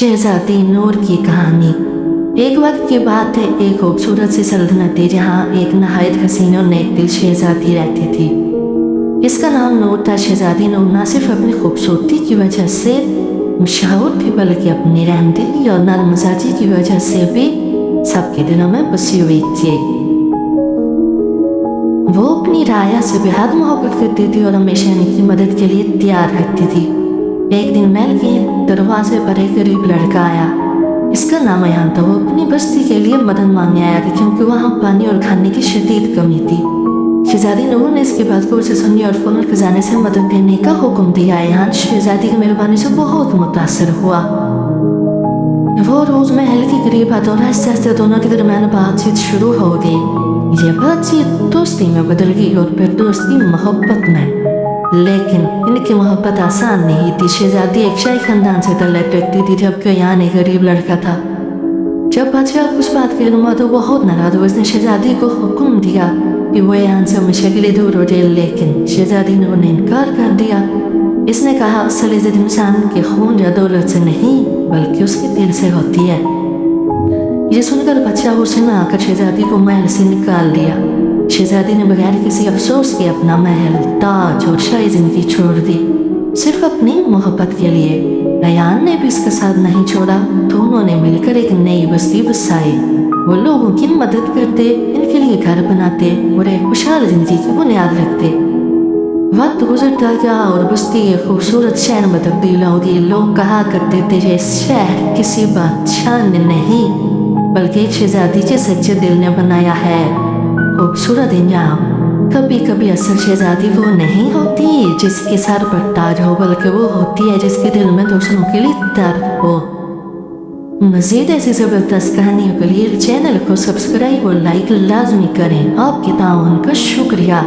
शहजादी नूर की कहानी। एक वक्त की बात है, एक खूबसूरत सी सल्तनत थी जहाँ एक नहायत हसीन और नेक दिल शहजादी रहती थी। इसका नाम नूर था। शहजादी नूर न सिर्फ अपनी खूबसूरती की वजह से मशहूर थी, बल्कि अपनी रहमदिली और नरम मिजाजी की वजह से भी सबके दिलों में बसी हुई थी। वो अपनी राया से बेहद मोहब्बत करती थी और हमेशा इनकी मदद के लिए तैयार रहती थी। एक दिन महल के दरवाजे पर एक गरीब लड़का आया। इसका नाम अयान था। वो अपनी बस्ती के लिए मदद मांगने आया था, क्योंकि वहाँ पानी और खाने की शदीद कमी थी। शहजादी नूर ने इसकी बात को सुनी और फौरन खजाने से मदद देने का हुक्म दिया। अयान शहजादी की मेहरबानी से बहुत मुतासर हुआ। वो रोज महल के करीब आता और आहिस्ते आहिस्ते दोनों के दरमियान बातचीत शुरू हो गई। ये बातचीत दोस्ती में बदल गई और फिर दोस्ती मोहब्बत में। लेकिन इनकी मोहब्बत आसान नहीं थी। शहजादी एक शाही खानदान से तल्लक रखती थी, जबकि अयान एक गरीब लड़का था। जब बादशाह उस बात के लिए तो बहुत नाराज हुआ। उसने शहजादी को हुक्म दिया कि वो अयान से हमेशा के लिए दूर हो जाए, लेकिन शहजादी ने उन्हें इनकार कर दिया। इसने कहा, असल इज्जत इंसान के खून या दौलत से नहीं, बल्कि उसके दिल से होती है। ये सुनकर बादशाह हुसैन आकर शहजादी को महल से निकाल दिया। शहजादी ने बगैर किसी अफसोस के अपना महल, ताज और शाही जिंदगी छोड़ दी, सिर्फ अपनी मोहब्बत के लिए। अयान ने भी इसका साथ नहीं छोड़ा। दोनों ने मिलकर एक नई बस्ती बसाई। वो लोगों की मदद करते, इनके लिए घर बनाते और एक खुशहाल जिंदगी की बुनियाद रखते। वक्त गुजरता गया और बस्ती एक खूबसूरत शहर में तब्दील हो गई। लोग कहा करते थे, ये शहर किसी बादशाह ने नहीं, बल्कि एक शहजादी के सच्चे दिल ने बनाया है। खूबसूरत इंजाम। कभी कभी असल शहजादी वो नहीं होती जिसके सर पर ताज हो, बल्कि वो होती है जिसके दिल में दूसरों के लिए दर्द हो। मजीद ऐसी जबरदस्त कहानियों के लिए चैनल को सब्सक्राइब और लाइक लाजमी करें। आपके ताउन का शुक्रिया।